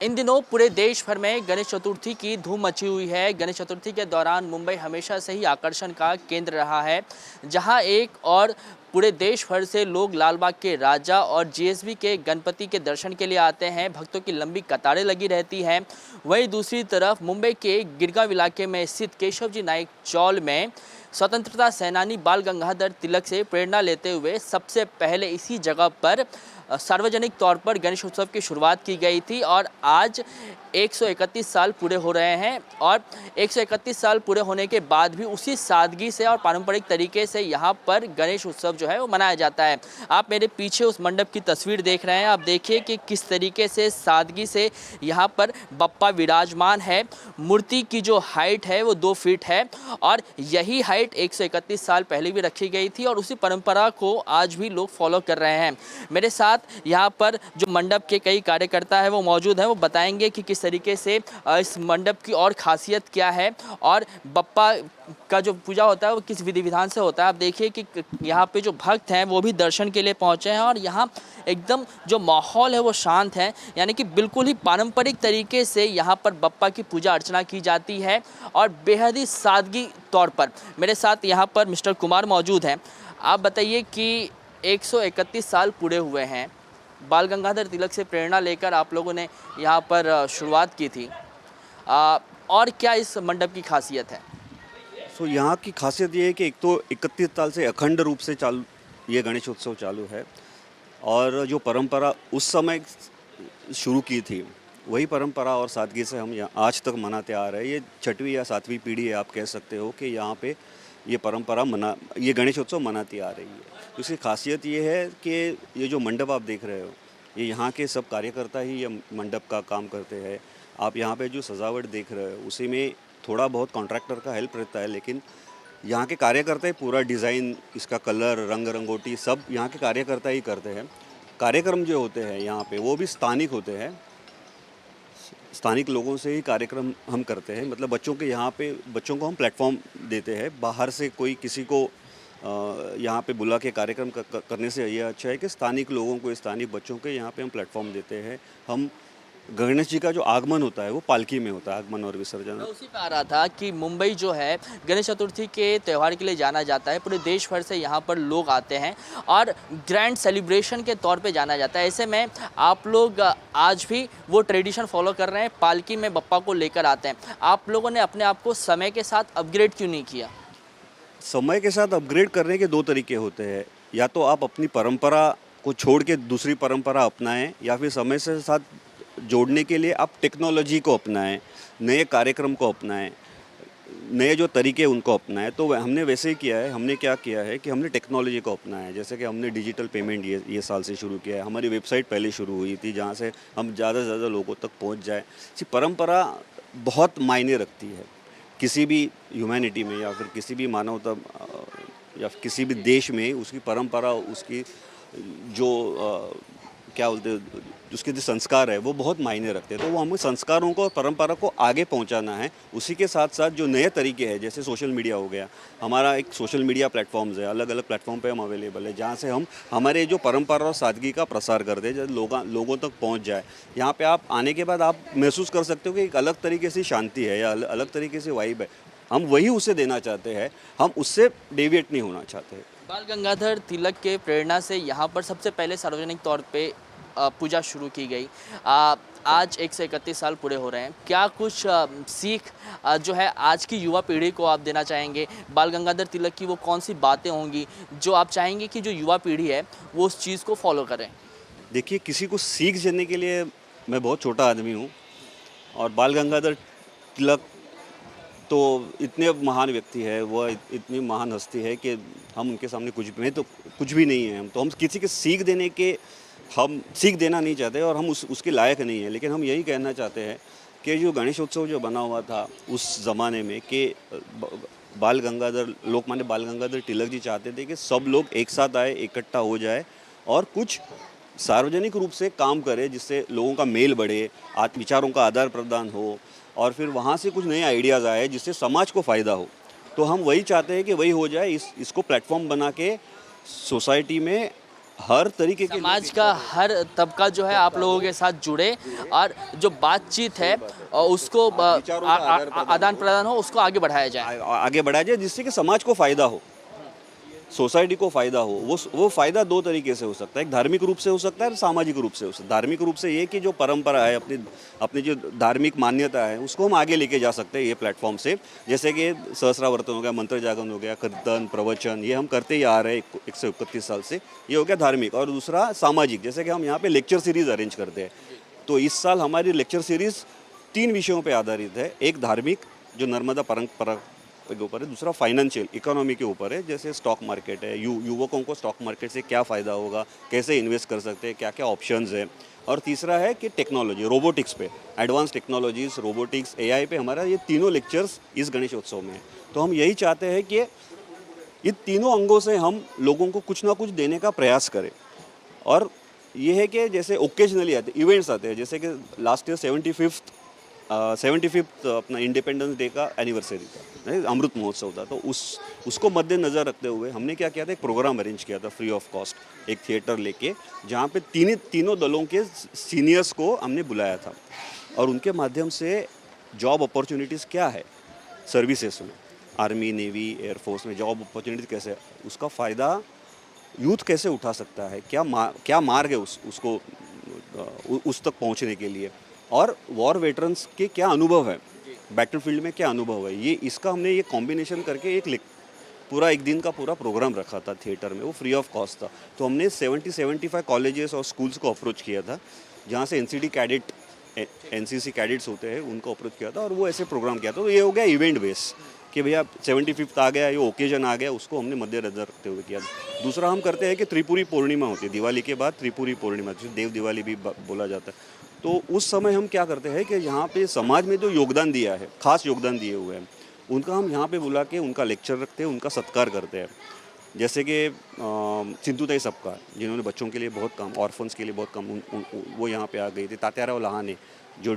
इन दिनों पूरे देश भर में गणेश चतुर्थी की धूम मची हुई है। गणेश चतुर्थी के दौरान मुंबई हमेशा से ही आकर्षण का केंद्र रहा है, जहां एक और पूरे देश भर से लोग लाल बाग के राजा और जीएसबी के गणपति के दर्शन के लिए आते हैं। भक्तों की लंबी कतारें लगी रहती हैं। वहीं दूसरी तरफ मुंबई के गिरगांव इलाके में स्थित केशवजी नाइक चौल में स्वतंत्रता सेनानी बाल गंगाधर तिलक से प्रेरणा लेते हुए सबसे पहले इसी जगह पर सार्वजनिक तौर पर गणेश उत्सव की शुरुआत की गई थी और आज 131 साल पूरे हो रहे हैं और 131 साल पूरे होने के बाद भी उसी सादगी से और पारंपरिक तरीके से यहाँ पर गणेश उत्सव जो है वो मनाया जाता है। आप मेरे पीछे उस मंडप की तस्वीर देख रहे हैं। आप देखिए कि किस तरीके से सादगी से यहाँ पर बप्पा विराजमान है। मूर्ति की जो हाइट है वो 2 फीट है और यही हाइट 131 साल पहले भी रखी गई थी और उसी परंपरा को आज भी लोग फॉलो कर रहे हैं। मेरे साथ यहाँ पर जो मंडप के कई कार्यकर्ता है वो मौजूद हैं। वो बताएंगे कि किस तरीके से इस मंडप की और खासियत क्या है और बप्पा का जो पूजा होता है वो किस विधि विधान से होता है। आप देखिए कि यहाँ पे जो भक्त हैं वो भी दर्शन के लिए पहुँचे हैं और यहाँ एकदम जो माहौल है वो शांत है, यानी कि बिल्कुल ही पारंपरिक तरीके से यहाँ पर बप्पा की पूजा अर्चना की जाती है और बेहद ही सादगी तौर पर। मेरे साथ यहाँ पर मिस्टर कुमार मौजूद हैं। आप बताइए कि 131 साल पूरे हुए हैं, बाल गंगाधर तिलक से प्रेरणा लेकर आप लोगों ने यहाँ पर शुरुआत की थी, और क्या इस मंडप की खासियत है? यहाँ की खासियत ये है कि एक तो 31 साल से अखंड रूप से चालू ये गणेश उत्सव चालू है और जो परंपरा उस समय शुरू की थी वही परंपरा और सादगी से हम यहाँ आज तक मनाते आ रहे हैं। ये 6वीं या 7वीं पीढ़ी है, आप कह सकते हो कि यहाँ पे ये परंपरा ये गणेश उत्सव मनाती आ रही है। तो इसकी खासियत ये है कि ये जो मंडप आप देख रहे हो ये यहाँ के सब कार्यकर्ता ही ये मंडप का काम करते हैं। आप यहाँ पे जो सजावट देख रहे हो उसी में थोड़ा बहुत कॉन्ट्रैक्टर का हेल्प रहता है, लेकिन यहाँ के कार्यकर्ता ही पूरा डिज़ाइन, इसका कलर, रंग रंगोटी सब यहाँ के कार्यकर्ता ही करते हैं। कार्यक्रम जो होते हैं यहाँ पे वो भी स्थानिक होते हैं, स्थानिक लोगों से ही कार्यक्रम हम करते हैं। मतलब बच्चों को हम प्लेटफॉर्म देते हैं। बाहर से कोई किसी को यहाँ पे बुला के कार्यक्रम करने से ये अच्छा है कि स्थानिक लोगों को, स्थानिक बच्चों के यहाँ पे हम प्लेटफॉर्म देते हैं। हम गणेश जी का जो आगमन होता है वो पालकी में होता है, आगमन और विसर्जन। मैं उसी पे आ रहा था कि मुंबई जो है गणेश चतुर्थी के त्यौहार के लिए जाना जाता है। पूरे देश भर से यहाँ पर लोग आते हैं और ग्रैंड सेलिब्रेशन के तौर पे जाना जाता है। ऐसे में आप लोग आज भी वो ट्रेडिशन फॉलो कर रहे हैं, पालकी में बप्पा को लेकर आते हैं। आप लोगों ने अपने आप को समय के साथ अपग्रेड क्यों नहीं किया? समय के साथ अपग्रेड करने के 2 तरीके होते हैं। या तो आप अपनी परंपरा को छोड़ के दूसरी परंपरा अपनाएं, या फिर समय से साथ जोड़ने के लिए आप टेक्नोलॉजी को अपनाएं, नए कार्यक्रम को अपनाएं, नए जो तरीके उनको अपनाएं। तो हमने वैसे ही किया है। हमने क्या किया है कि हमने टेक्नोलॉजी को अपनाया है। जैसे कि हमने डिजिटल पेमेंट ये साल से शुरू किया है। हमारी वेबसाइट पहले शुरू हुई थी जहाँ से हम ज़्यादा से ज़्यादा लोगों तक पहुँच जाए। परंपरा बहुत मायने रखती है किसी भी ह्यूमैनिटी में, या फिर किसी भी मानवता या फिर किसी भी देश में। उसकी परंपरा, उसकी जो क्या बोलते हैं, उसके जो संस्कार है वो बहुत मायने रखते हैं। तो वो हमें संस्कारों को और परंपरा को आगे पहुंचाना है। उसी के साथ साथ जो नए तरीके हैं, जैसे सोशल मीडिया हो गया, हमारा एक सोशल मीडिया प्लेटफॉर्म्स है, अलग अलग प्लेटफॉर्म पे हम अवेलेबल है, जहाँ से हम हमारे जो परंपरा और सादगी का प्रसार करते हैं, जब लोगों तक पहुँच जाए। यहाँ पर आप आने के बाद आप महसूस कर सकते हो कि एक अलग तरीके से शांति है या अलग तरीके से वाइब है। हम वही उसे देना चाहते हैं, हम उससे डेविएट नहीं होना चाहते। बाल गंगाधर तिलक के प्रेरणा से यहाँ पर सबसे पहले सार्वजनिक तौर पे पूजा शुरू की गई। आज 131 साल पूरे हो रहे हैं। क्या कुछ सीख जो है आज की युवा पीढ़ी को आप देना चाहेंगे? बाल गंगाधर तिलक की वो कौन सी बातें होंगी जो आप चाहेंगे कि जो युवा पीढ़ी है वो उस चीज़ को फॉलो करें? देखिए, किसी को सीख देने के लिए मैं बहुत छोटा आदमी हूँ, और बाल गंगाधर तिलक तो इतने महान व्यक्ति है, वह इतनी महान हस्ती है कि हम उनके सामने कुछ भी नहीं है। हम किसी के हम सीख देना नहीं चाहते और हम उसके लायक नहीं है। लेकिन हम यही कहना चाहते हैं कि जो गणेश उत्सव जो बना हुआ था उस ज़माने में, कि लोकमान्य बाल गंगाधर तिलक जी चाहते थे कि सब लोग एक साथ आए, इकट्ठा हो जाए और कुछ सार्वजनिक रूप से काम करे, जिससे लोगों का मेल बढ़े, विचारों का आदान प्रदान हो और फिर वहाँ से कुछ नए आइडियाज़ आए जिससे समाज को फ़ायदा हो। तो हम वही चाहते हैं कि वही हो जाए। इसको प्लेटफॉर्म बना के सोसाइटी में हर तरीके के समाज का हर तबका जो है आप लोगों के साथ जुड़े और जो बातचीत है उसको आदान प्रदान हो, उसको आगे बढ़ाया जाए। आगे बढ़ाया जाए जिससे कि समाज को फ़ायदा हो, सोसाइटी को फ़ायदा हो। वो फ़ायदा दो तरीके से हो सकता है, एक धार्मिक रूप से हो सकता है और सामाजिक रूप से हो सकता है। धार्मिक रूप से ये कि जो परंपरा है, अपनी अपनी जो धार्मिक मान्यता है उसको हम आगे लेके जा सकते हैं ये प्लेटफॉर्म से। जैसे कि सहस्रावर्तन हो गया, मंत्र जागरण हो गया, कीर्तन, प्रवचन, ये हम करते ही आ रहे हैं 131 साल से। ये हो गया धार्मिक। और दूसरा सामाजिक, जैसे कि हम यहाँ पे लेक्चर सीरीज़ अरेंज करते हैं। तो इस साल हमारी लेक्चर सीरीज़ 3 विषयों पे आधारित है। एक धार्मिक जो नर्मदा परंपरा के ऊपर है, दूसरा फाइनेंशियल इकोनॉमी के ऊपर है, जैसे स्टॉक मार्केट है, युवकों को स्टॉक मार्केट से क्या फ़ायदा होगा, कैसे इन्वेस्ट कर सकते हैं, क्या क्या ऑप्शंस है। और तीसरा है कि टेक्नोलॉजी, रोबोटिक्स पे, एडवांस टेक्नोलॉजीज़, रोबोटिक्स, एआई पे हमारा ये तीनों लेक्चर्स इस गणेशोत्सव में है। तो हम यही चाहते हैं कि इन तीनों अंगों से हम लोगों को कुछ ना कुछ देने का प्रयास करें। और ये है कि जैसे ओकेजनली आते इवेंट्स आते हैं, जैसे कि लास्ट ईयर 75th अपना इंडिपेंडेंस डे का एनिवर्सरी था, अमृत महोत्सव था। तो उसको मद्देनज़र रखते हुए हमने क्या किया था, एक प्रोग्राम अरेंज किया था फ्री ऑफ कॉस्ट, एक थिएटर लेके, जहाँ पे तीनों दलों के सीनियर्स को हमने बुलाया था और उनके माध्यम से जॉब अपॉर्चुनिटीज़ क्या है सर्विसेज में, आर्मी, नेवी, एयरफोर्स में जॉब अपॉर्चुनिटीज़ कैसे, उसका फ़ायदा यूथ कैसे उठा सकता है, क्या मार्ग है उसको उस तक पहुँचने के लिए, और वॉर वेटरन्स के क्या अनुभव है, बैटलफील्ड में क्या अनुभव है, ये इसका हमने ये कॉम्बिनेशन करके पूरा एक दिन का पूरा प्रोग्राम रखा था थिएटर में। वो फ्री ऑफ कॉस्ट था। तो हमने 75 कॉलेजेस और स्कूल्स को अप्रोच किया था, जहाँ से एनसीडी कैडेट, एनसीसी कैडेट्स होते हैं, उनको अप्रोच किया था और वो ऐसे प्रोग्राम किया था। तो ये हो गया इवेंट बेस कि भैया 75th आ गया, ये ओकेजन आ गया, उसको हमने मद्देनजर रखते हुए किया। दूसरा हम करते हैं कि त्रिपुरी पूर्णिमा होती है, दिवाली के बाद त्रिपुरी पूर्णिमा, जिसे देव दिवाली भी बोला जाता है। तो उस समय हम क्या करते हैं कि यहाँ पे समाज में जो योगदान दिया है, खास योगदान दिए हुए हैं, उनका हम यहाँ पे बुला के उनका लेक्चर रखते हैं, उनका सत्कार करते हैं। जैसे कि सिंधुताई सबका, जिन्होंने बच्चों के लिए बहुत काम, ऑर्फन्स के लिए बहुत काम, वो यहाँ पे आ गई थी। तात्याराव लहाने जो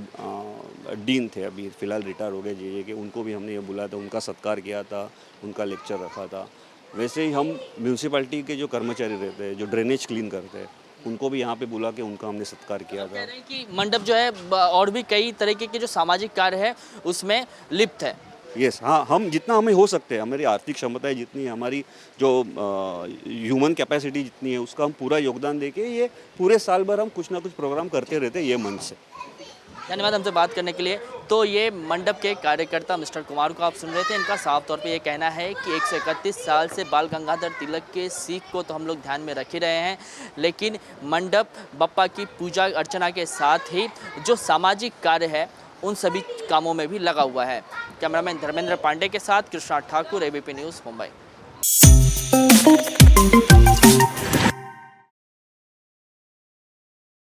डीन थे, अभी फ़िलहाल रिटायर हो गए जे के, उनको भी हमने ये बुलाया था, उनका सत्कार किया था, उनका लेक्चर रखा था। वैसे ही हम म्यूनसिपैलिटी के जो कर्मचारी रहते हैं, जो ड्रेनेज क्लीन करते हैं, उनको भी यहाँ पे बुला के उनका हमने सत्कार किया था। कह रहे हैं कि मंडप जो है और भी कई तरीके के जो सामाजिक कार्य है उसमें लिप्त है। यस, हाँ, हम जितना हमें हो सकते हैं, हमारी आर्थिक क्षमताएं जितनी, हमारी जो ह्यूमन कैपेसिटी जितनी है, उसका हम पूरा योगदान देके ये पूरे साल भर हम कुछ ना कुछ प्रोग्राम करते रहते हैं, ये मन से। धन्यवाद हमसे बात करने के लिए। तो ये मंडप के कार्यकर्ता मिस्टर कुमार को आप सुन रहे थे। इनका साफ तौर पे ये कहना है कि 131 साल से बाल गंगाधर तिलक के सीख को तो हम लोग ध्यान में रख ही रहे हैं, लेकिन मंडप बप्पा की पूजा अर्चना के साथ ही जो सामाजिक कार्य है उन सभी कामों में भी लगा हुआ है। कैमरामैन धर्मेंद्र पांडे के साथ कृष्णा ठाकुर, एबीपी न्यूज़, मुंबई।